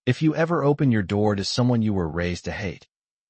If you ever open your door to someone you were raised to hate,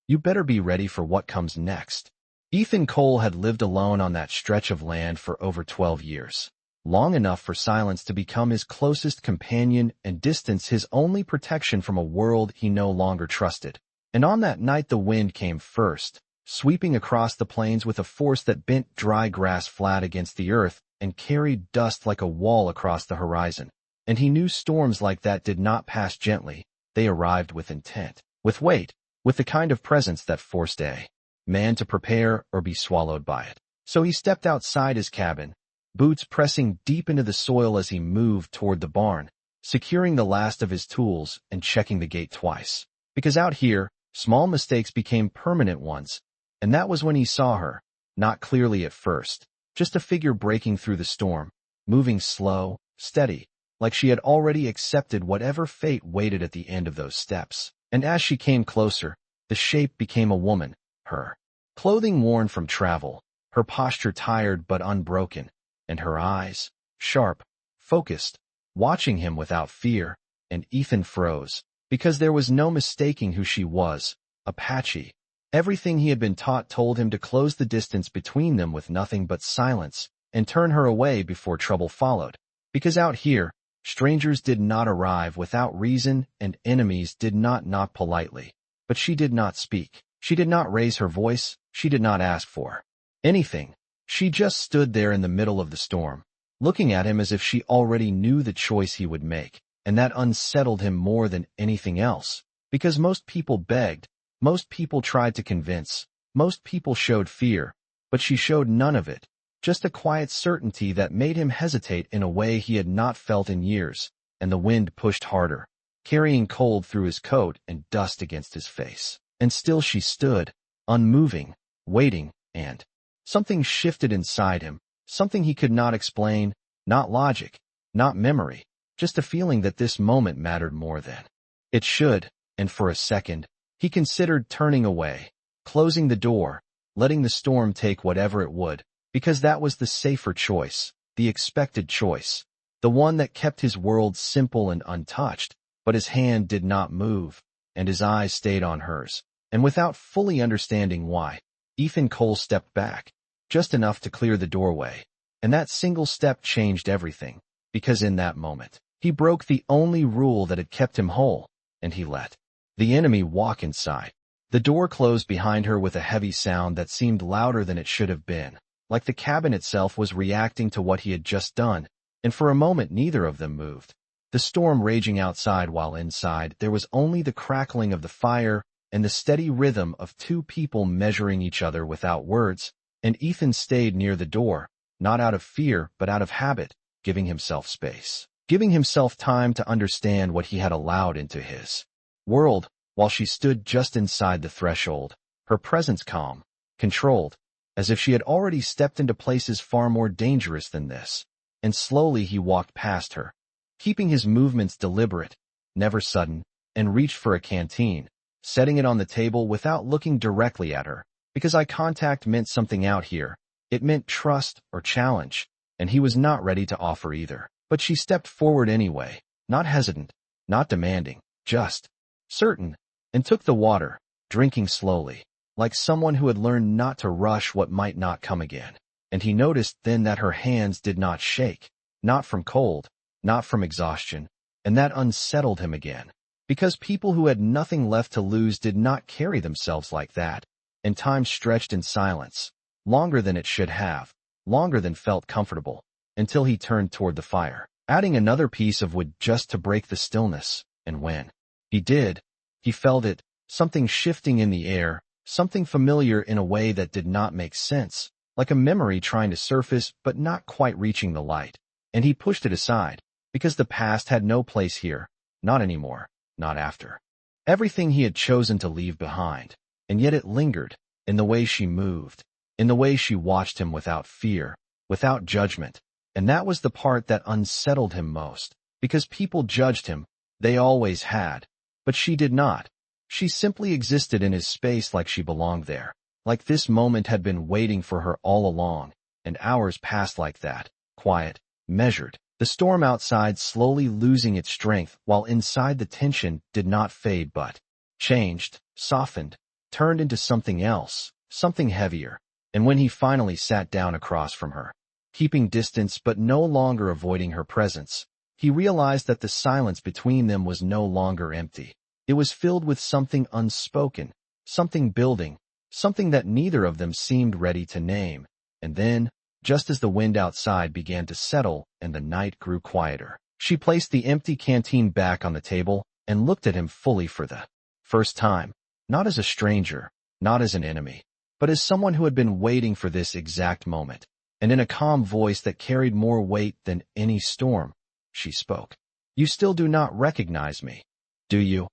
you better be ready for what comes next. Ethan Cole had lived alone on that stretch of land for over 12 years, long enough for silence to become his closest companion and distance his only protection from a world he no longer trusted. And on that night the wind came first, sweeping across the plains with a force that bent dry grass flat against the earth and carried dust like a wall across the horizon. And he knew storms like that did not pass gently, they arrived with intent, with weight, with the kind of presence that forced a man to prepare or be swallowed by it. So he stepped outside his cabin, boots pressing deep into the soil as he moved toward the barn, securing the last of his tools and checking the gate twice. Because out here, small mistakes became permanent ones, and that was when he saw her, not clearly at first, just a figure breaking through the storm, moving slow, steady, like she had already accepted whatever fate waited at the end of those steps. And as she came closer, the shape became a woman, her clothing worn from travel, her posture tired but unbroken, and her eyes, sharp, focused, watching him without fear, and Ethan froze, because there was no mistaking who she was, Apache. Everything he had been taught told him to close the distance between them with nothing but silence, and turn her away before trouble followed. Because out here, strangers did not arrive without reason and enemies did not knock politely. But she did not speak. She did not raise her voice. She did not ask for anything. She just stood there in the middle of the storm, looking at him as if she already knew the choice he would make, and that unsettled him more than anything else. Because most people begged, most people tried to convince, most people showed fear, but she showed none of it, just a quiet certainty that made him hesitate in a way he had not felt in years, and the wind pushed harder, carrying cold through his coat and dust against his face. And still she stood, unmoving, waiting, and something shifted inside him, something he could not explain, not logic, not memory, just a feeling that this moment mattered more than it should, and for a second, he considered turning away, closing the door, letting the storm take whatever it would, because that was the safer choice, the expected choice, the one that kept his world simple and untouched. But his hand did not move, and his eyes stayed on hers, and without fully understanding why, Ethan Cole stepped back, just enough to clear the doorway, and that single step changed everything, because in that moment, he broke the only rule that had kept him whole, and he let the enemy walk inside. The door closed behind her with a heavy sound that seemed louder than it should have been, like the cabin itself was reacting to what he had just done, and for a moment neither of them moved. The storm raging outside while inside, there was only the crackling of the fire and the steady rhythm of two people measuring each other without words, and Ethan stayed near the door, not out of fear but out of habit, giving himself space, giving himself time to understand what he had allowed into his world, while she stood just inside the threshold, her presence calm, controlled, as if she had already stepped into places far more dangerous than this. And slowly he walked past her, keeping his movements deliberate, never sudden, and reached for a canteen, setting it on the table without looking directly at her, because eye contact meant something out here. It meant trust or challenge, and he was not ready to offer either. But she stepped forward anyway, not hesitant, not demanding, just certain, and took the water, drinking slowly, like someone who had learned not to rush what might not come again. And he noticed then that her hands did not shake, not from cold, not from exhaustion, and that unsettled him again. Because people who had nothing left to lose did not carry themselves like that, and time stretched in silence, longer than it should have, longer than felt comfortable, until he turned toward the fire, adding another piece of wood just to break the stillness, and when he did, he felt it, something shifting in the air, something familiar in a way that did not make sense, like a memory trying to surface but not quite reaching the light. And he pushed it aside, because the past had no place here, not anymore, not after everything he had chosen to leave behind. And yet it lingered, in the way she moved, in the way she watched him without fear, without judgment. And that was the part that unsettled him most, because people judged him, they always had, but she did not. She simply existed in his space like she belonged there, like this moment had been waiting for her all along, and hours passed like that, quiet, measured, The storm outside slowly losing its strength, while inside the tension did not fade but changed, softened, turned into something else, something heavier. And when he finally sat down across from her, keeping distance but no longer avoiding her presence, he realized that the silence between them was no longer empty. It was filled with something unspoken, something building, something that neither of them seemed ready to name. And then, just as the wind outside began to settle and the night grew quieter, she placed the empty canteen back on the table and looked at him fully for the first time, not as a stranger, not as an enemy, but as someone who had been waiting for this exact moment. And in a calm voice that carried more weight than any storm, she spoke. "You still do not recognize me, do you?"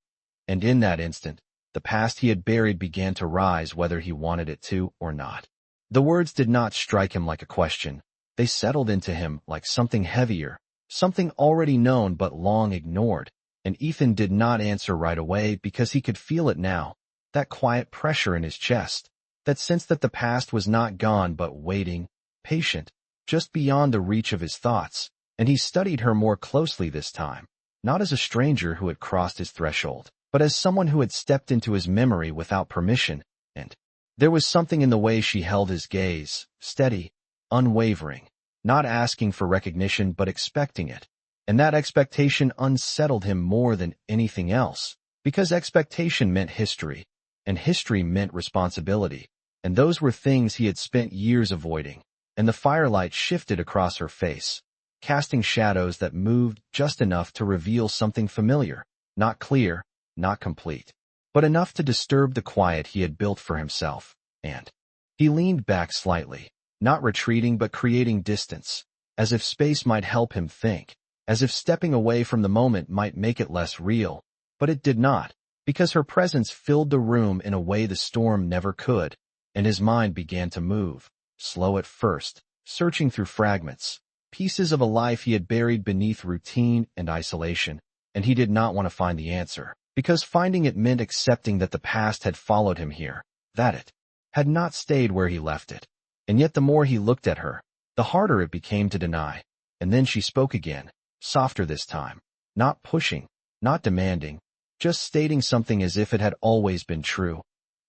And in that instant, the past he had buried began to rise whether he wanted it to or not. The words did not strike him like a question. They settled into him like something heavier, something already known but long ignored. And Ethan did not answer right away because he could feel it now, that quiet pressure in his chest, that sense that the past was not gone but waiting, patient, just beyond the reach of his thoughts. And he studied her more closely this time, not as a stranger who had crossed his threshold, but as someone who had stepped into his memory without permission. And there was something in the way she held his gaze, steady, unwavering, not asking for recognition but expecting it. And that expectation unsettled him more than anything else, because expectation meant history, and history meant responsibility, and those were things he had spent years avoiding. And the firelight shifted across her face, casting shadows that moved just enough to reveal something familiar, not clear, not complete, but enough to disturb the quiet he had built for himself. And he leaned back slightly, not retreating but creating distance, as if space might help him think, as if stepping away from the moment might make it less real. But it did not, because her presence filled the room in a way the storm never could, and his mind began to move, slow at first, searching through fragments, pieces of a life he had buried beneath routine and isolation. And he did not want to find the answer, because finding it meant accepting that the past had followed him here, that it had not stayed where he left it. And yet the more he looked at her, the harder it became to deny. And then she spoke again, softer this time, not pushing, not demanding, just stating something as if it had always been true.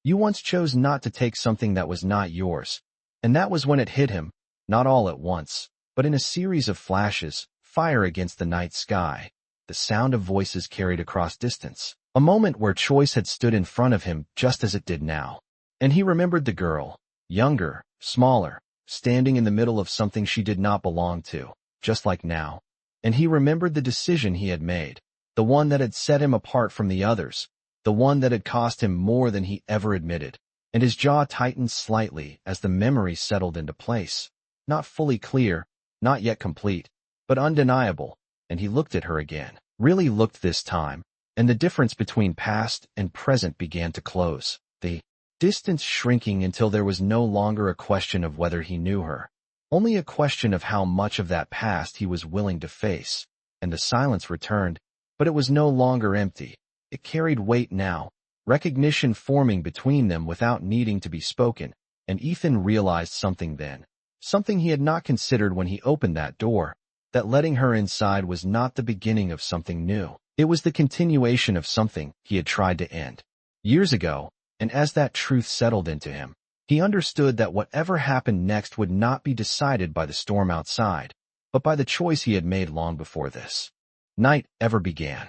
"You once chose not to take something that was not yours." And that was when it hit him, not all at once, but in a series of flashes, fire against the night sky, the sound of voices carried across distance, a moment where choice had stood in front of him just as it did now. And he remembered the girl, younger, smaller, standing in the middle of something she did not belong to, just like now. And he remembered the decision he had made, the one that had set him apart from the others, the one that had cost him more than he ever admitted. And his jaw tightened slightly as the memory settled into place, not fully clear, not yet complete, but undeniable. And he looked at her again, really looked this time, and the difference between past and present began to close, the distance shrinking until there was no longer a question of whether he knew her, only a question of how much of that past he was willing to face. And the silence returned, but it was no longer empty. It carried weight now, recognition forming between them without needing to be spoken. And Ethan realized something then, something he had not considered when he opened that door, that letting her inside was not the beginning of something new. It was the continuation of something he had tried to end years ago. And as that truth settled into him, he understood that whatever happened next would not be decided by the storm outside, but by the choice he had made long before this night ever began.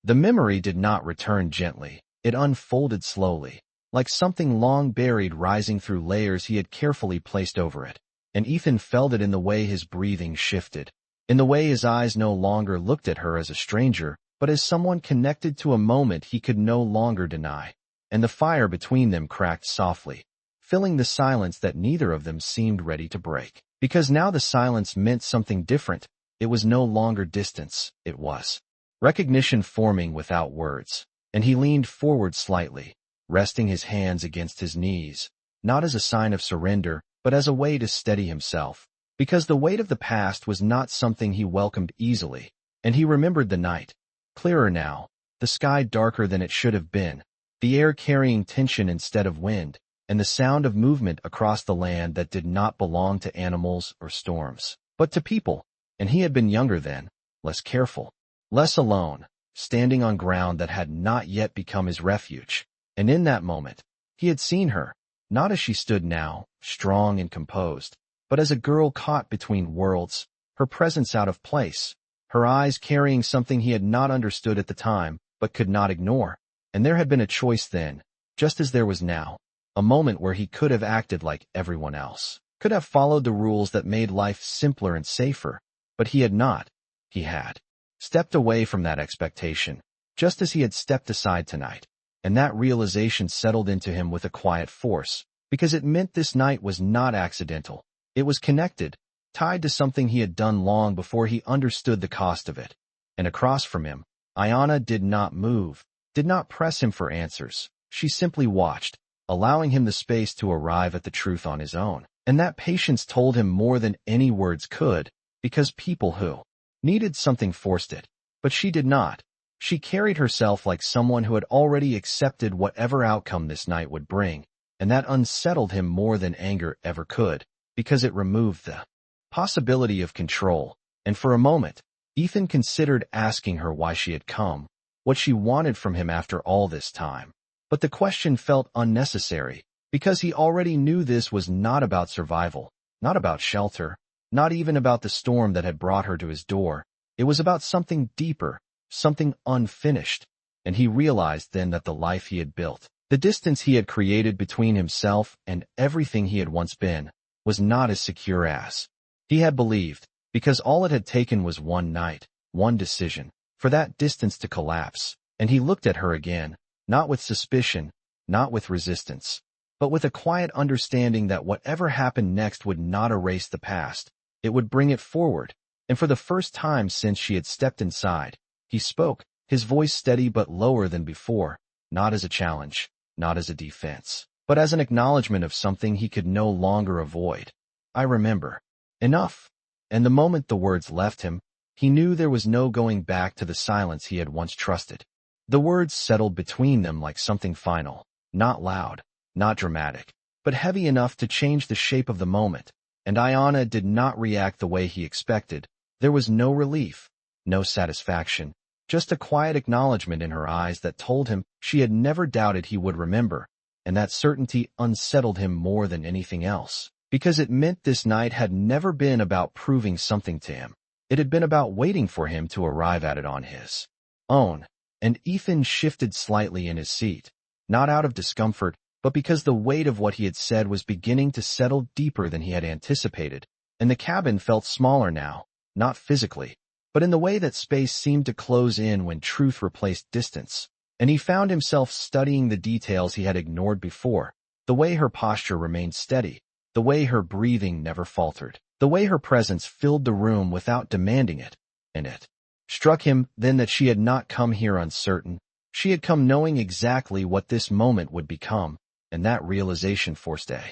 The memory did not return gently. It unfolded slowly, like something long buried rising through layers he had carefully placed over it. And Ethan felt it in the way his breathing shifted, in the way his eyes no longer looked at her as a stranger, but as someone connected to a moment he could no longer deny. And the fire between them cracked softly, filling the silence that neither of them seemed ready to break. Because now the silence meant something different. It was no longer distance, it was recognition forming without words. And he leaned forward slightly, resting his hands against his knees, not as a sign of surrender, but as a way to steady himself. Because the weight of the past was not something he welcomed easily. And he remembered the night, clearer now, the sky darker than it should have been, the air carrying tension instead of wind, and the sound of movement across the land that did not belong to animals or storms, but to people. And he had been younger then, less careful, less alone, standing on ground that had not yet become his refuge. And in that moment, he had seen her, not as she stood now, strong and composed, but as a girl caught between worlds, her presence out of place, her eyes carrying something he had not understood at the time, but could not ignore. And there had been a choice then, just as there was now, a moment where he could have acted like everyone else, could have followed the rules that made life simpler and safer, but he had not. He had stepped away from that expectation, just as he had stepped aside tonight, and that realization settled into him with a quiet force, because it meant this night was not accidental. It was connected, tied to something he had done long before he understood the cost of it. And across from him, Ayana did not move, did not press him for answers. She simply watched, allowing him the space to arrive at the truth on his own. And that patience told him more than any words could, because people who needed something forced it. But she did not. She carried herself like someone who had already accepted whatever outcome this night would bring, and that unsettled him more than anger ever could, because it removed the possibility of control. And for a moment, Ethan considered asking her why she had come, what she wanted from him after all this time. But the question felt unnecessary, because he already knew this was not about survival, not about shelter, not even about the storm that had brought her to his door. It was about something deeper, something unfinished. And he realized then that the life he had built, the distance he had created between himself and everything he had once been, was not as secure as he had believed, because all it had taken was one night, one decision, for that distance to collapse. And he looked at her again, not with suspicion, not with resistance, but with a quiet understanding that whatever happened next would not erase the past. It would bring it forward. And for the first time since she had stepped inside, he spoke, his voice steady but lower than before, not as a challenge, not as a defense, but as an acknowledgement of something he could no longer avoid. I remember. Enough. And the moment the words left him, he knew there was no going back to the silence he had once trusted. The words settled between them like something final, not loud, not dramatic, but heavy enough to change the shape of the moment. And Ayana did not react the way he expected. There was no relief, no satisfaction, just a quiet acknowledgement in her eyes that told him she had never doubted he would remember, and that certainty unsettled him more than anything else, because it meant this night had never been about proving something to him. It had been about waiting for him to arrive at it on his own. And Ethan shifted slightly in his seat, not out of discomfort, but because the weight of what he had said was beginning to settle deeper than he had anticipated, and the cabin felt smaller now, not physically, but in the way that space seemed to close in when truth replaced distance. And he found himself studying the details he had ignored before, the way her posture remained steady, the way her breathing never faltered, the way her presence filled the room without demanding it. And it struck him then that she had not come here uncertain. She had come knowing exactly what this moment would become, and that realization forced a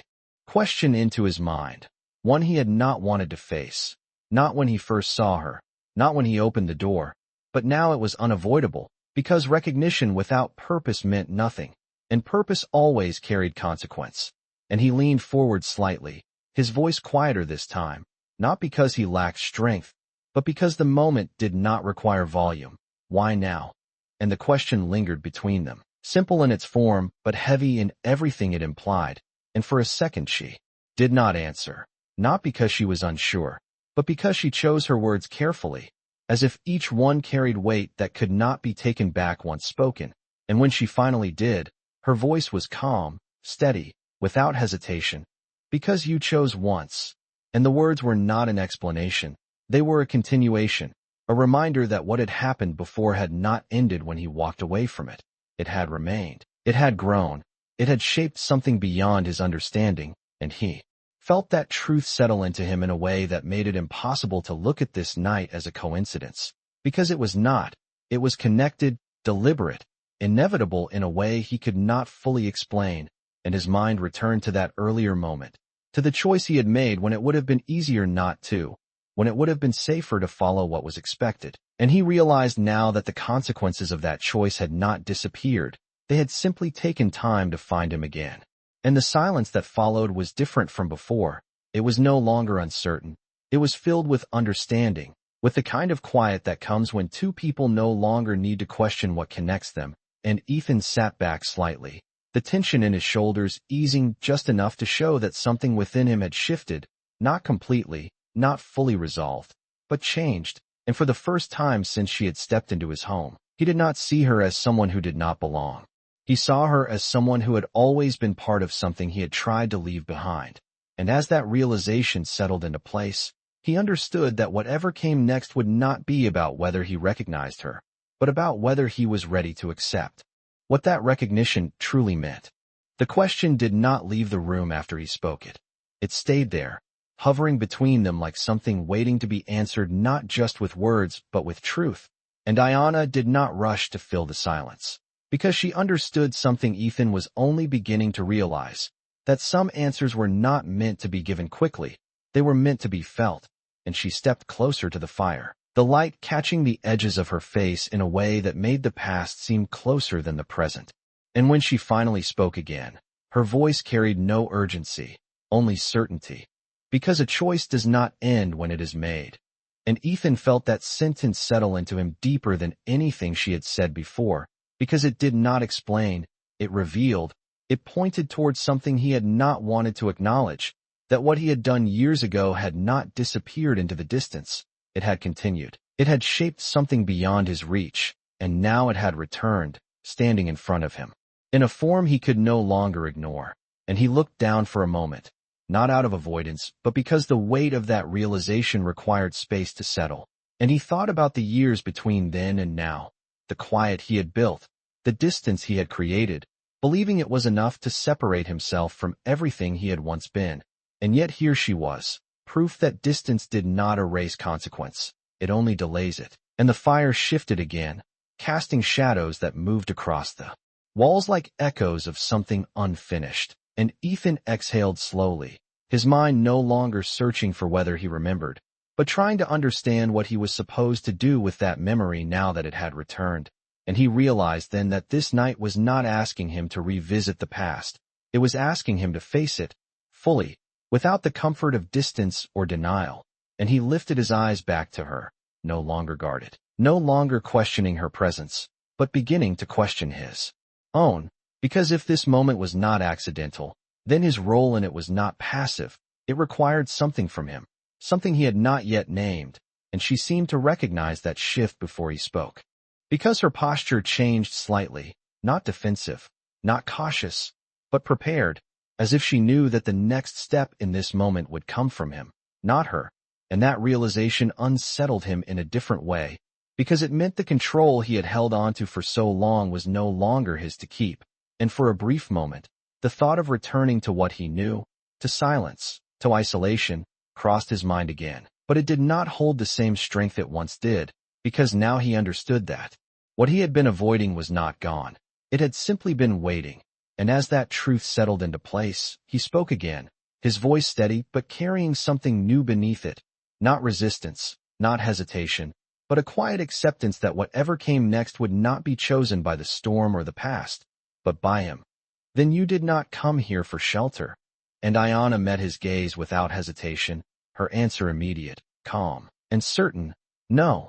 question into his mind, one he had not wanted to face, not when he first saw her, not when he opened the door, but now it was unavoidable, because recognition without purpose meant nothing, and purpose always carried consequence. And he leaned forward slightly, his voice quieter this time, not because he lacked strength, but because the moment did not require volume. Why now? And the question lingered between them, simple in its form, but heavy in everything it implied. And for a second she did not answer, not because she was unsure, but because she chose her words carefully, as if each one carried weight that could not be taken back once spoken. And when she finally did, her voice was calm, steady, without hesitation. Because you chose once. And the words were not an explanation. They were a continuation, a reminder that what had happened before had not ended when he walked away from it. It had remained. It had grown. It had shaped something beyond his understanding, and he felt that truth settle into him in a way that made it impossible to look at this night as a coincidence. Because it was not. It was connected, deliberate, inevitable in a way he could not fully explain, and his mind returned to that earlier moment, to the choice he had made when it would have been easier not to, when it would have been safer to follow what was expected. And he realized now that the consequences of that choice had not disappeared. They had simply taken time to find him again. And the silence that followed was different from before. It was no longer uncertain. It was filled with understanding, with the kind of quiet that comes when two people no longer need to question what connects them, and Ethan sat back slightly, the tension in his shoulders easing just enough to show that something within him had shifted, not completely, not fully resolved, but changed, and for the first time since she had stepped into his home, he did not see her as someone who did not belong. He saw her as someone who had always been part of something he had tried to leave behind, and as that realization settled into place, he understood that whatever came next would not be about whether he recognized her, but about whether he was ready to accept what that recognition truly meant. The question did not leave the room after he spoke it. It stayed there, hovering between them like something waiting to be answered not just with words but with truth. And Ayanna did not rush to fill the silence, because she understood something Ethan was only beginning to realize, that some answers were not meant to be given quickly, they were meant to be felt, and she stepped closer to the fire, the light catching the edges of her face in a way that made the past seem closer than the present. And when she finally spoke again, her voice carried no urgency, only certainty, because a choice does not end when it is made. And Ethan felt that sentence settle into him deeper than anything she had said before, because it did not explain, it revealed, it pointed towards something he had not wanted to acknowledge, that what he had done years ago had not disappeared into the distance, it had continued. It had shaped something beyond his reach, and now it had returned, standing in front of him, in a form he could no longer ignore. And he looked down for a moment, not out of avoidance, but because the weight of that realization required space to settle. And he thought about the years between then and now, the quiet he had built, the distance he had created, believing it was enough to separate himself from everything he had once been. And yet here she was, proof that distance did not erase consequence, it only delays it. And the fire shifted again, casting shadows that moved across the walls like echoes of something unfinished. And Ethan exhaled slowly, his mind no longer searching for whether he remembered, but trying to understand what he was supposed to do with that memory now that it had returned. And he realized then that this night was not asking him to revisit the past, it was asking him to face it, fully, without the comfort of distance or denial. And he lifted his eyes back to her, no longer guarded, no longer questioning her presence, but beginning to question his own. Because if this moment was not accidental, then his role in it was not passive, it required something from him, something he had not yet named, and she seemed to recognize that shift before he spoke. Because her posture changed slightly, not defensive, not cautious, but prepared, as if she knew that the next step in this moment would come from him, not her, and that realization unsettled him in a different way, because it meant the control he had held onto for so long was no longer his to keep. And for a brief moment, the thought of returning to what he knew, to silence, to isolation, crossed his mind again. But it did not hold the same strength it once did, because now he understood that what he had been avoiding was not gone. It had simply been waiting. And as that truth settled into place, he spoke again, his voice steady but carrying something new beneath it. Not resistance, not hesitation, but a quiet acceptance that whatever came next would not be chosen by the storm or the past, but by him. Then you did not come here for shelter. And Ayanna met his gaze without hesitation, her answer immediate, calm, and certain, no.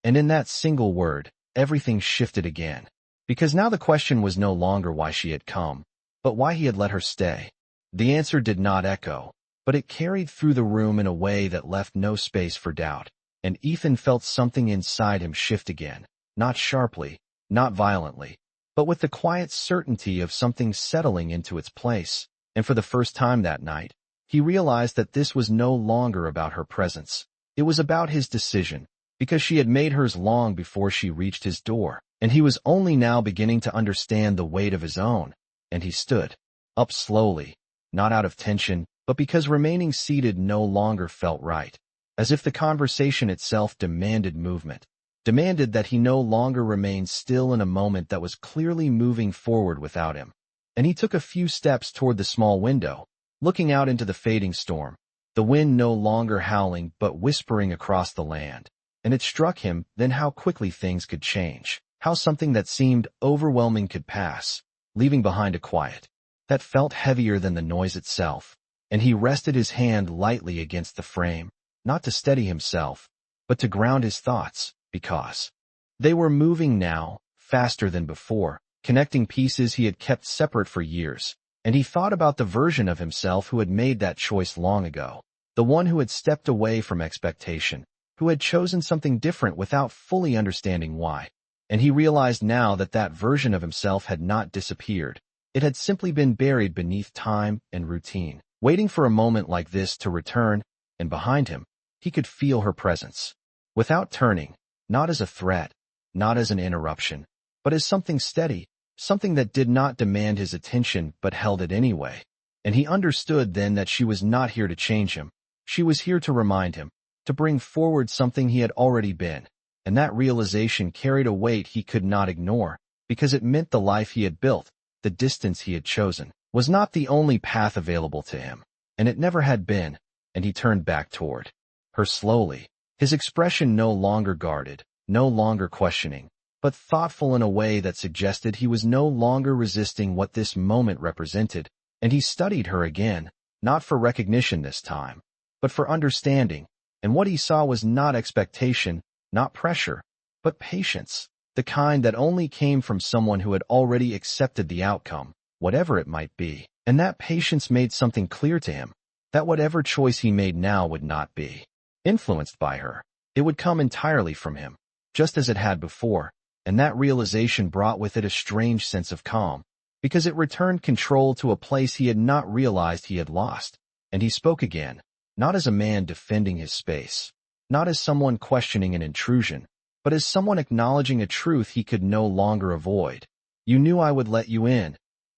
And in that single word, everything shifted again. Because now the question was no longer why she had come, but why he had let her stay. The answer did not echo, but it carried through the room in a way that left no space for doubt. And Ethan felt something inside him shift again, not sharply, not violently, but with the quiet certainty of something settling into its place. And for the first time that night, he realized that this was no longer about her presence. It was about his decision, because she had made hers long before she reached his door, and he was only now beginning to understand the weight of his own. And he stood up slowly, not out of tension, but because remaining seated no longer felt right, as if the conversation itself demanded movement, demanded that he no longer remain still in a moment that was clearly moving forward without him. And he took a few steps toward the small window, looking out into the fading storm, the wind no longer howling but whispering across the land. And it struck him then how quickly things could change, how something that seemed overwhelming could pass, leaving behind a quiet that felt heavier than the noise itself. And he rested his hand lightly against the frame, not to steady himself, but to ground his thoughts, because they were moving now, faster than before, connecting pieces he had kept separate for years. And he thought about the version of himself who had made that choice long ago, the one who had stepped away from expectation, who had chosen something different without fully understanding why. And he realized now that that version of himself had not disappeared. It had simply been buried beneath time and routine, waiting for a moment like this to return, and behind him, he could feel her presence. Without turning, not as a threat, not as an interruption, but as something steady, something that did not demand his attention but held it anyway. And he understood then that she was not here to change him. She was here to remind him, to bring forward something he had already been. And that realization carried a weight he could not ignore, because it meant the life he had built, the distance he had chosen, was not the only path available to him. And it never had been, and he turned back toward her slowly, his expression no longer guarded, no longer questioning, but thoughtful in a way that suggested he was no longer resisting what this moment represented. And he studied her again, not for recognition this time, but for understanding. And what he saw was not expectation, not pressure, but patience, the kind that only came from someone who had already accepted the outcome, whatever it might be. And that patience made something clear to him, that whatever choice he made now would not be influenced by her. It would come entirely from him, just as it had before. And that realization brought with it a strange sense of calm, because it returned control to a place he had not realized he had lost. And he spoke again, not as a man defending his space, not as someone questioning an intrusion, but as someone acknowledging a truth he could no longer avoid. "You knew I would let you in."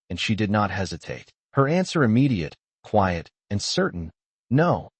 And she did not hesitate. Her answer immediate, quiet, and certain, "No."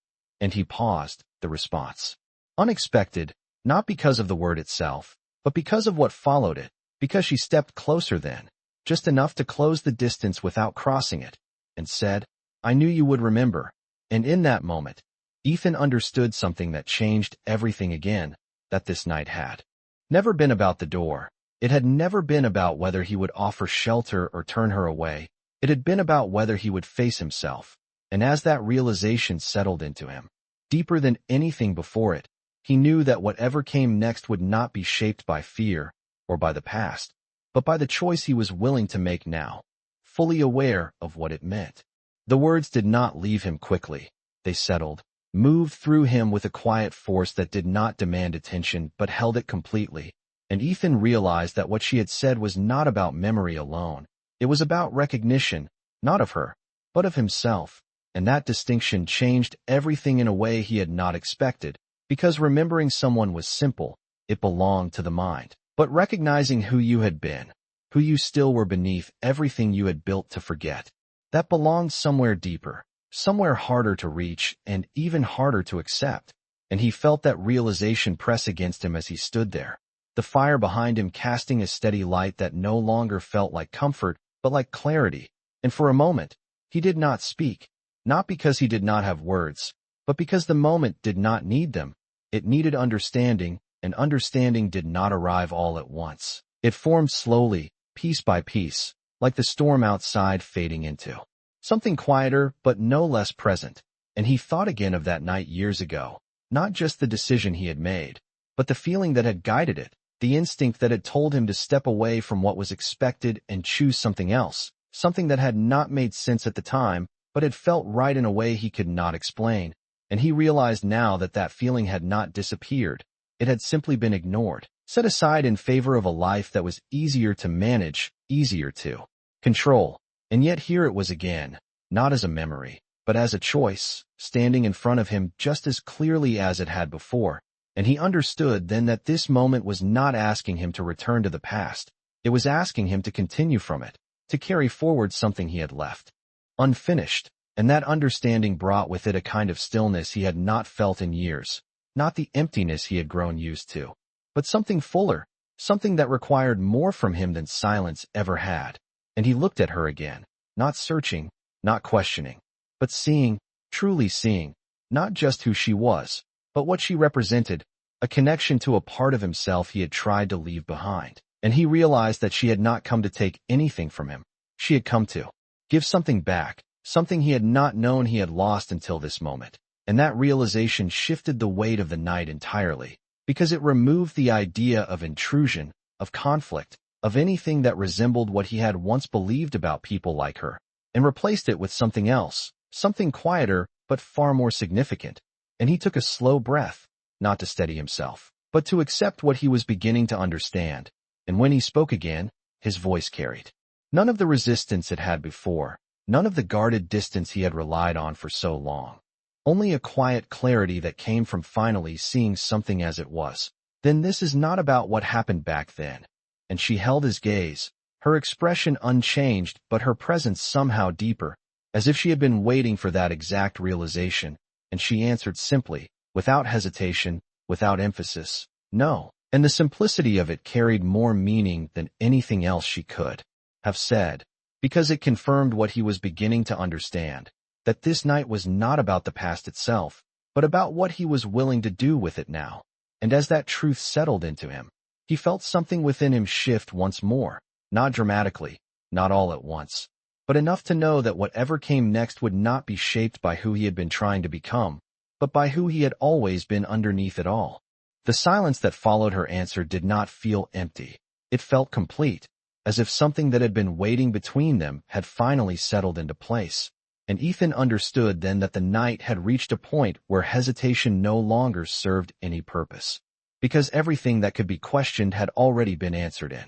And he paused, the response unexpected, not because of the word itself, but because of what followed it, because she stepped closer then, just enough to close the distance without crossing it, and said, "I knew you would remember." And in that moment, Ethan understood something that changed everything again, that this night had never been about the door. It had never been about whether he would offer shelter or turn her away. It had been about whether he would face himself. And as that realization settled into him, deeper than anything before it, he knew that whatever came next would not be shaped by fear or by the past, but by the choice he was willing to make now, fully aware of what it meant. The words did not leave him quickly. They settled, moved through him with a quiet force that did not demand attention but held it completely. And Ethan realized that what she had said was not about memory alone. It was about recognition, not of her, but of himself. And that distinction changed everything in a way he had not expected. Because remembering someone was simple, it belonged to the mind. But recognizing who you had been, who you still were beneath everything you had built to forget, that belonged somewhere deeper, somewhere harder to reach, and even harder to accept. And he felt that realization press against him as he stood there, the fire behind him casting a steady light that no longer felt like comfort, but like clarity. And for a moment, he did not speak, not because he did not have words, but because the moment did not need them. It needed understanding, and understanding did not arrive all at once. It formed slowly, piece by piece, like the storm outside fading into something quieter but no less present. And he thought again of that night years ago, not just the decision he had made, but the feeling that had guided it, the instinct that had told him to step away from what was expected and choose something else, something that had not made sense at the time, but had felt right in a way he could not explain. And he realized now that that feeling had not disappeared. It had simply been ignored, set aside in favor of a life that was easier to manage, easier to control. And yet here it was again, not as a memory, but as a choice, standing in front of him just as clearly as it had before. And he understood then that this moment was not asking him to return to the past. It was asking him to continue from it, to carry forward something he had left unfinished. And that understanding brought with it a kind of stillness he had not felt in years, not the emptiness he had grown used to, but something fuller, something that required more from him than silence ever had. And he looked at her again, not searching, not questioning, but seeing, truly seeing, not just who she was, but what she represented, a connection to a part of himself he had tried to leave behind. And he realized that she had not come to take anything from him. She had come to give something back, something he had not known he had lost until this moment. and that realization shifted the weight of the night entirely, because it removed the idea of intrusion, of conflict, of anything that resembled what he had once believed about people like her, and replaced it with something else, something quieter but far more significant. And he took a slow breath, not to steady himself, but to accept what he was beginning to understand. And when he spoke again, his voice carried none of the resistance it had before, none of the guarded distance he had relied on for so long. Only a quiet clarity that came from finally seeing something as it was. Then this is not about what happened back then. And she held his gaze, her expression unchanged but her presence somehow deeper, as if she had been waiting for that exact realization, and she answered simply, without hesitation, without emphasis, no. And the simplicity of it carried more meaning than anything else she could have said, because it confirmed what he was beginning to understand, that this night was not about the past itself, but about what he was willing to do with it now. And as that truth settled into him, he felt something within him shift once more, not dramatically, not all at once, but enough to know that whatever came next would not be shaped by who he had been trying to become, but by who he had always been underneath it all. The silence that followed her answer did not feel empty. It felt complete, as if something that had been waiting between them had finally settled into place. And Ethan understood then that the night had reached a point where hesitation no longer served any purpose, because everything that could be questioned had already been answered in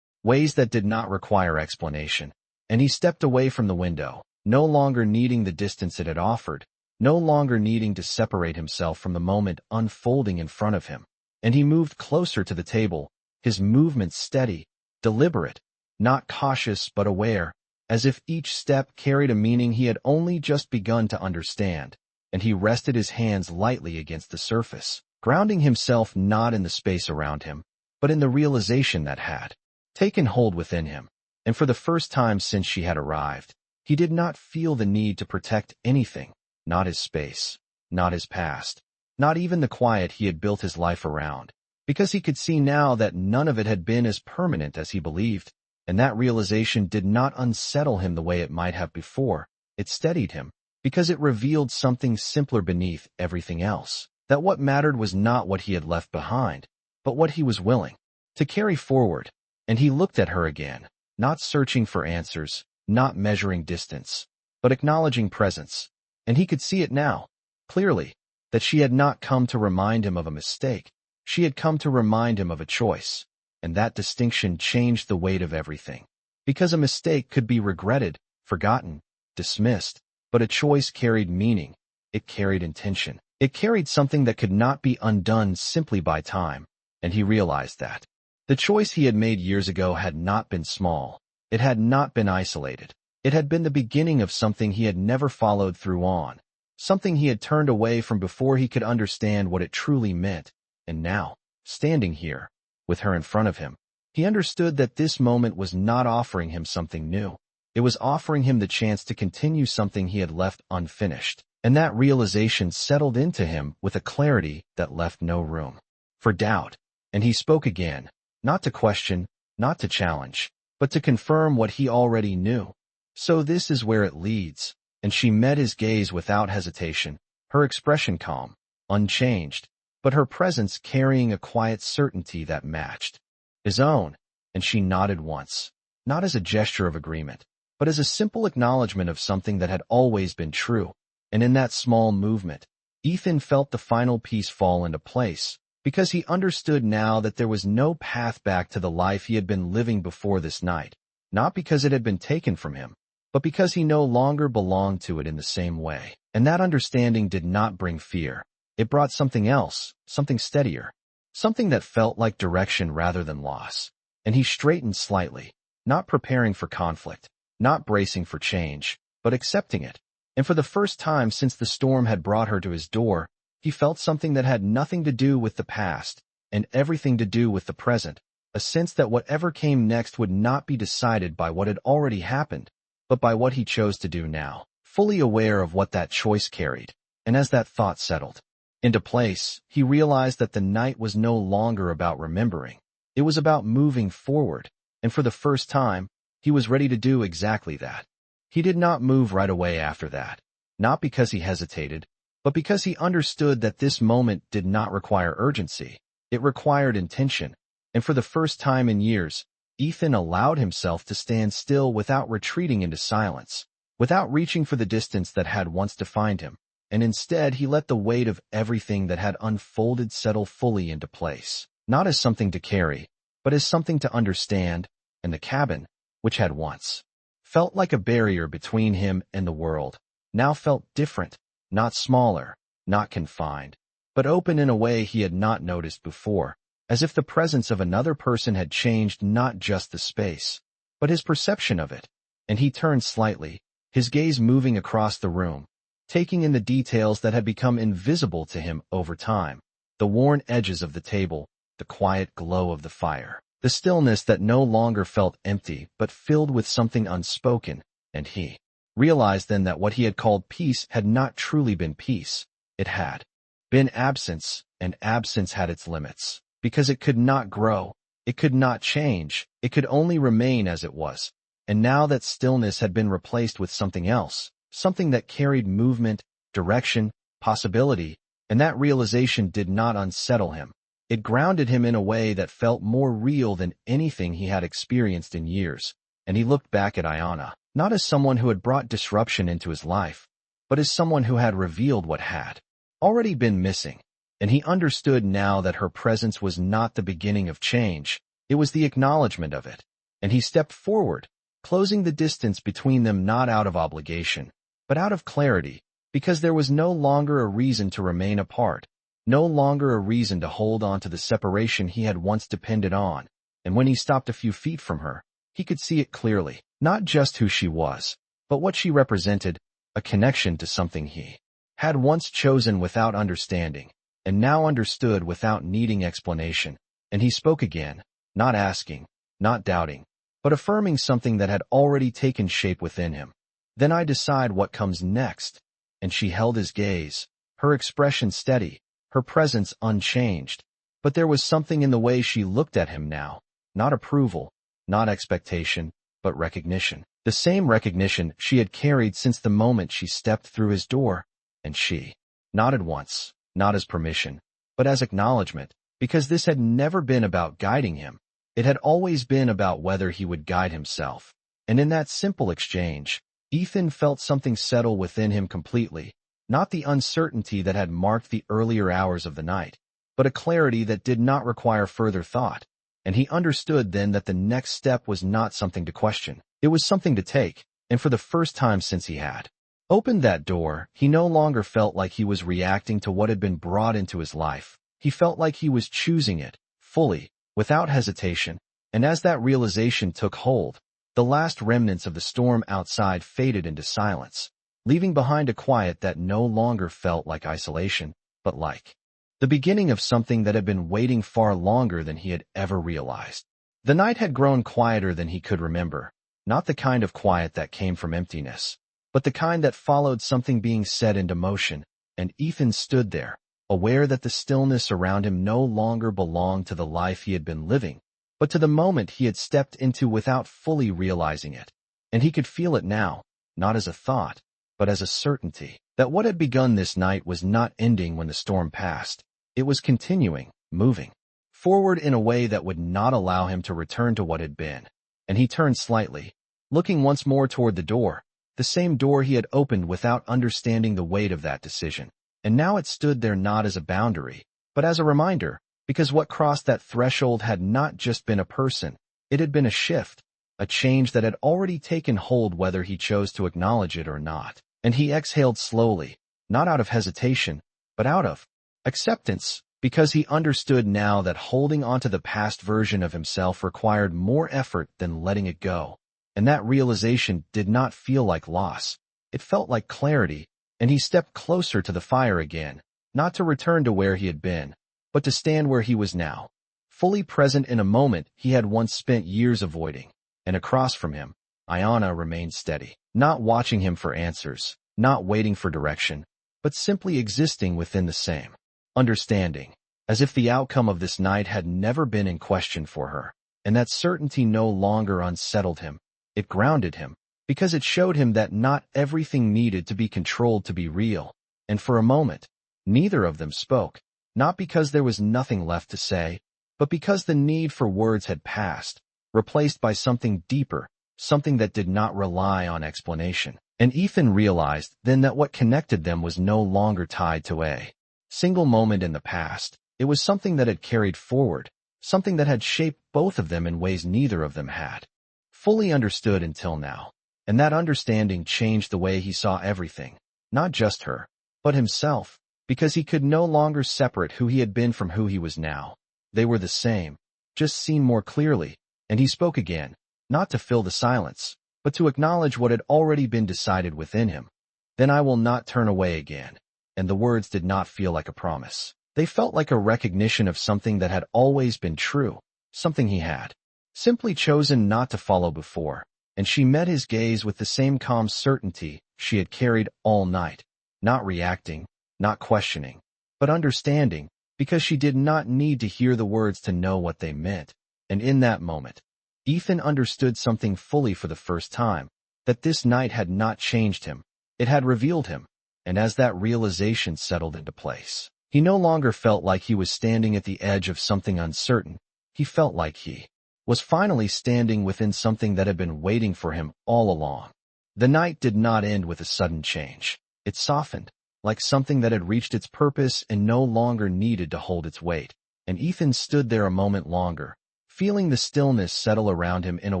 ways that did not require explanation. And he stepped away from the window, no longer needing the distance it had offered, no longer needing to separate himself from the moment unfolding in front of him. And he moved closer to the table, his movements steady, deliberate, not cautious but aware, as if each step carried a meaning he had only just begun to understand. And he rested his hands lightly against the surface, grounding himself not in the space around him, but in the realization that had taken hold within him. And for the first time since she had arrived, he did not feel the need to protect anything, not his space, not his past, not even the quiet he had built his life around, because he could see now that none of it had been as permanent as he believed. And that realization did not unsettle him the way it might have before. It steadied him, because it revealed something simpler beneath everything else, that what mattered was not what he had left behind, but what he was willing to carry forward. And he looked at her again, not searching for answers, not measuring distance, but acknowledging presence. And he could see it now, clearly, that she had not come to remind him of a mistake. She had come to remind him of a choice. And that distinction changed the weight of everything. Because a mistake could be regretted, forgotten, dismissed, but a choice carried meaning. It carried intention. It carried something that could not be undone simply by time. And he realized that the choice he had made years ago had not been small. It had not been isolated. It had been the beginning of something he had never followed through on, something he had turned away from before he could understand what it truly meant. And now, standing here, with her in front of him, he understood that this moment was not offering him something new. It was offering him the chance to continue something he had left unfinished. And that realization settled into him with a clarity that left no room for doubt. And he spoke again, not to question, not to challenge, but to confirm what he already knew. So this is where it leads. And she met his gaze without hesitation, her expression calm, unchanged, but her presence carrying a quiet certainty that matched his own. And she nodded once, not as a gesture of agreement, but as a simple acknowledgement of something that had always been true. And in that small movement, Ethan felt the final piece fall into place, because he understood now that there was no path back to the life he had been living before this night, not because it had been taken from him, but because he no longer belonged to it in the same way. And that understanding did not bring fear. It brought something else, something steadier, something that felt like direction rather than loss. And he straightened slightly, not preparing for conflict, not bracing for change, but accepting it. And for the first time since the storm had brought her to his door, he felt something that had nothing to do with the past and everything to do with the present, a sense that whatever came next would not be decided by what had already happened, but by what he chose to do now, fully aware of what that choice carried. And as that thought settled into place, he realized that the night was no longer about remembering. It was about moving forward, and for the first time, he was ready to do exactly that. He did not move right away after that, not because he hesitated, but because he understood that this moment did not require urgency. It required intention, and for the first time in years, Ethan allowed himself to stand still without retreating into silence, without reaching for the distance that had once defined him, and instead he let the weight of everything that had unfolded settle fully into place, not as something to carry, but as something to understand, and the cabin, which had once felt like a barrier between him and the world, now felt different, not smaller, not confined, but open in a way he had not noticed before, as if the presence of another person had changed not just the space, but his perception of it. And he turned slightly, his gaze moving across the room, taking in the details that had become invisible to him over time, the worn edges of the table, the quiet glow of the fire, the stillness that no longer felt empty but filled with something unspoken, and he realized then that what he had called peace had not truly been peace. It had been absence, and absence had its limits, because it could not grow, it could not change, it could only remain as it was. And now that stillness had been replaced with something else, something that carried movement, direction, possibility, and that realization did not unsettle him. It grounded him in a way that felt more real than anything he had experienced in years, and he looked back at Ayana, not as someone who had brought disruption into his life, but as someone who had revealed what had already been missing. And he understood now that her presence was not the beginning of change, it was the acknowledgement of it. And he stepped forward, closing the distance between them not out of obligation, but out of clarity, because there was no longer a reason to remain apart, no longer a reason to hold on to the separation he had once depended on. And when he stopped a few feet from her, he could see it clearly, not just who she was, but what she represented, a connection to something he had once chosen without understanding, and now understood without needing explanation. And he spoke again, not asking, not doubting, but affirming something that had already taken shape within him. Then I decide what comes next. And she held his gaze, her expression steady, her presence unchanged. But there was something in the way she looked at him now, not approval, not expectation, but recognition. The same recognition she had carried since the moment she stepped through his door. And she nodded once, not as permission, but as acknowledgement, because this had never been about guiding him. It had always been about whether he would guide himself. And in that simple exchange, Ethan felt something settle within him completely, not the uncertainty that had marked the earlier hours of the night, but a clarity that did not require further thought. And he understood then that the next step was not something to question, it was something to take. And for the first time since he had opened that door, he no longer felt like he was reacting to what had been brought into his life. He felt like he was choosing it, fully, without hesitation. And as that realization took hold, the last remnants of the storm outside faded into silence, leaving behind a quiet that no longer felt like isolation, but like the beginning of something that had been waiting far longer than he had ever realized. The night had grown quieter than he could remember, not the kind of quiet that came from emptiness, but the kind that followed something being set into motion. And Ethan stood there, aware that the stillness around him no longer belonged to the life he had been living, but to the moment he had stepped into without fully realizing it. And he could feel it now, not as a thought, but as a certainty, that what had begun this night was not ending when the storm passed. It was continuing, moving forward in a way that would not allow him to return to what had been. And he turned slightly, looking once more toward the door, the same door he had opened without understanding the weight of that decision. And now it stood there not as a boundary, but as a reminder, because what crossed that threshold had not just been a person, it had been a shift, a change that had already taken hold whether he chose to acknowledge it or not. And he exhaled slowly, not out of hesitation, but out of acceptance, because he understood now that holding onto the past version of himself required more effort than letting it go. And that realization did not feel like loss, it felt like clarity. And he stepped closer to the fire again, not to return to where he had been, but to stand where he was now, fully present in a moment he had once spent years avoiding. And across from him, Ayana remained steady, not watching him for answers, not waiting for direction, but simply existing within the same understanding, as if the outcome of this night had never been in question for her. And that certainty no longer unsettled him, it grounded him, because it showed him that not everything needed to be controlled to be real. and for a moment, neither of them spoke, not because there was nothing left to say, but because the need for words had passed, replaced by something deeper, something that did not rely on explanation. And Ethan realized then that what connected them was no longer tied to a single moment in the past. It was something that had carried forward, something that had shaped both of them in ways neither of them had fully understood until now. And that understanding changed the way he saw everything, not just her, but himself, because he could no longer separate who he had been from who he was now. They were the same, just seen more clearly, and he spoke again, not to fill the silence, but to acknowledge what had already been decided within him. Then I will not turn away again. And the words did not feel like a promise. They felt like a recognition of something that had always been true, something he had simply chosen not to follow before. And she met his gaze with the same calm certainty she had carried all night, not reacting, not questioning, but understanding, because she did not need to hear the words to know what they meant. And in that moment, Ethan understood something fully for the first time, that this night had not changed him, it had revealed him, and as that realization settled into place, he no longer felt like he was standing at the edge of something uncertain. He felt like he was finally standing within something that had been waiting for him all along. The night did not end with a sudden change. It softened, like something that had reached its purpose and no longer needed to hold its weight. And Ethan stood there a moment longer, feeling the stillness settle around him in a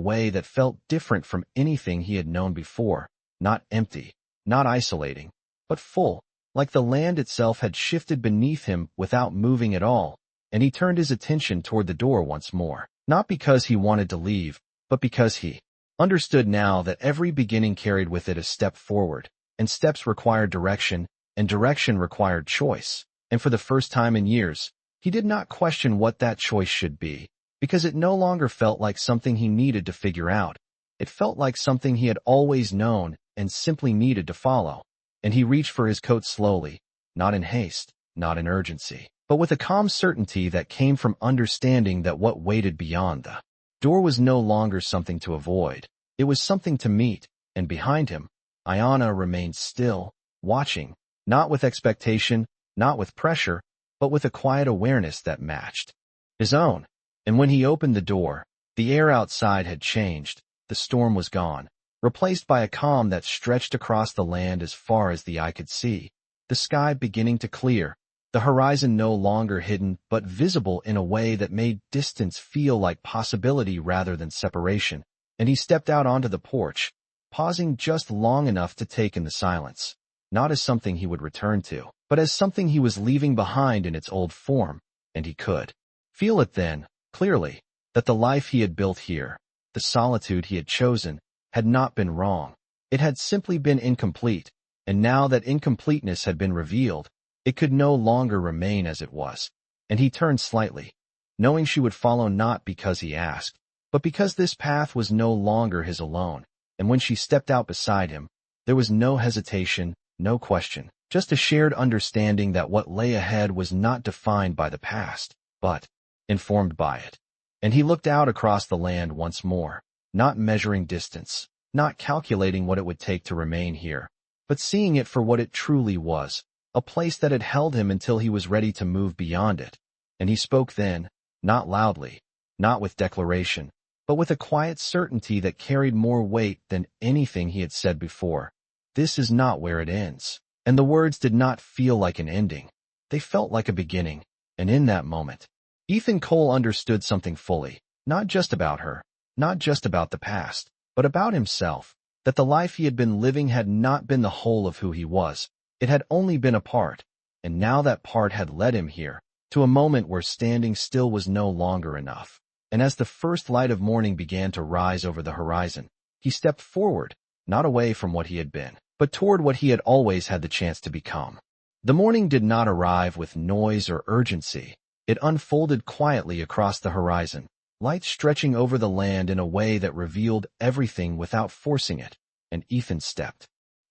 way that felt different from anything he had known before, not empty, not isolating, but full, like the land itself had shifted beneath him without moving at all. And he turned his attention toward the door once more, not because he wanted to leave, but because he understood now that every beginning carried with it a step forward, and steps required direction, and direction required choice. And for the first time in years, he did not question what that choice should be, because it no longer felt like something he needed to figure out. It felt like something he had always known and simply needed to follow. And he reached for his coat slowly, not in haste, not in urgency, but with a calm certainty that came from understanding that what waited beyond the door was no longer something to avoid. It was something to meet, and behind him, Ayana remained still, watching, not with expectation, not with pressure, but with a quiet awareness that matched his own. And when he opened the door, the air outside had changed. The storm was gone, replaced by a calm that stretched across the land as far as the eye could see, the sky beginning to clear, the horizon no longer hidden but visible in a way that made distance feel like possibility rather than separation. And he stepped out onto the porch, pausing just long enough to take in the silence, not as something he would return to, but as something he was leaving behind in its old form. And he could feel it then, clearly, that the life he had built here, the solitude he had chosen, had not been wrong. It had simply been incomplete, and now that incompleteness had been revealed, it could no longer remain as it was. And he turned slightly, knowing she would follow not because he asked, but because this path was no longer his alone. And when she stepped out beside him, there was no hesitation, no question, just a shared understanding that what lay ahead was not defined by the past, but informed by it. And he looked out across the land once more, not measuring distance, not calculating what it would take to remain here, but seeing it for what it truly was, a place that had held him until he was ready to move beyond it. And he spoke then, not loudly, not with declaration, but with a quiet certainty that carried more weight than anything he had said before. This is not where it ends. And the words did not feel like an ending. They felt like a beginning. And in that moment, Ethan Cole understood something fully, not just about her, not just about the past, but about himself, that the life he had been living had not been the whole of who he was. It had only been a part, and now that part had led him here, to a moment where standing still was no longer enough. And as the first light of morning began to rise over the horizon, he stepped forward, not away from what he had been, but toward what he had always had the chance to become. The morning did not arrive with noise or urgency. It unfolded quietly across the horizon, light stretching over the land in a way that revealed everything without forcing it, and Ethan stepped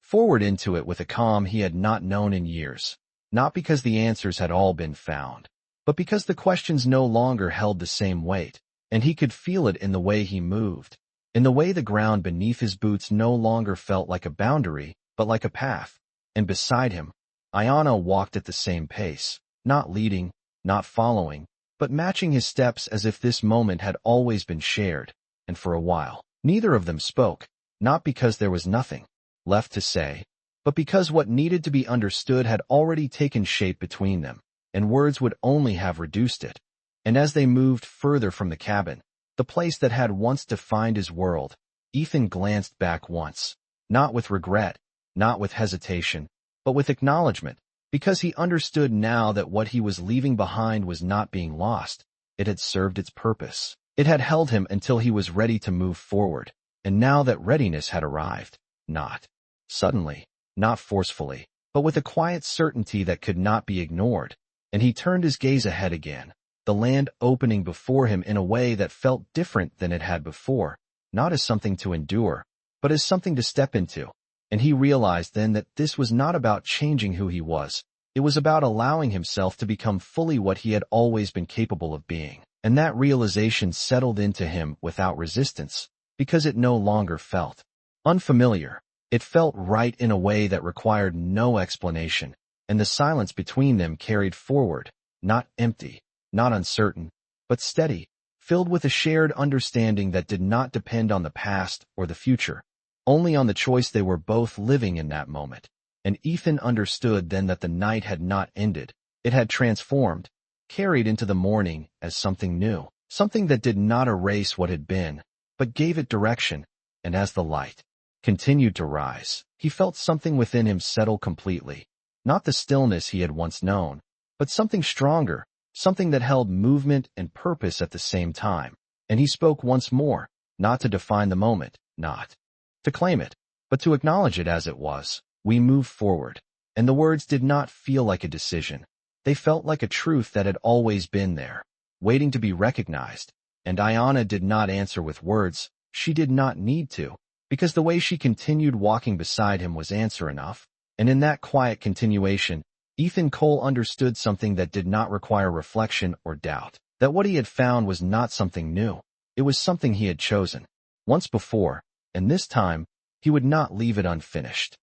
forward into it with a calm he had not known in years, not because the answers had all been found, but because the questions no longer held the same weight, and he could feel it in the way he moved, in the way the ground beneath his boots no longer felt like a boundary, but like a path. And beside him, Ayana walked at the same pace, not leading, not following, but matching his steps as if this moment had always been shared, and for a while, neither of them spoke, not because there was nothing left to say, but because what needed to be understood had already taken shape between them, and words would only have reduced it. And as they moved further from the cabin, the place that had once defined his world, Ethan glanced back once, not with regret, not with hesitation, but with acknowledgement, because he understood now that what he was leaving behind was not being lost. It had served its purpose. It had held him until he was ready to move forward, and now that readiness had arrived, not suddenly, not forcefully, but with a quiet certainty that could not be ignored, and he turned his gaze ahead again, the land opening before him in a way that felt different than it had before, not as something to endure, but as something to step into. And he realized then that this was not about changing who he was. It was about allowing himself to become fully what he had always been capable of being. And that realization settled into him without resistance, because it no longer felt unfamiliar. It felt right in a way that required no explanation, and the silence between them carried forward, not empty, not uncertain, but steady, filled with a shared understanding that did not depend on the past or the future, only on the choice they were both living in that moment. And Ethan understood then that the night had not ended. It had transformed, carried into the morning as something new, something that did not erase what had been, but gave it direction. And as the light continued to rise, he felt something within him settle completely, not the stillness he had once known, but something stronger, something that held movement and purpose at the same time. And he spoke once more, not to define the moment, not to claim it, but to acknowledge it as it was. We moved forward, and the words did not feel like a decision. They felt like a truth that had always been there, waiting to be recognized. And Ayana did not answer with words. She did not need to, because the way she continued walking beside him was answer enough. And in that quiet continuation, Ethan Cole understood something that did not require reflection or doubt, that what he had found was not something new. It was something he had chosen once before, and this time, he would not leave it unfinished.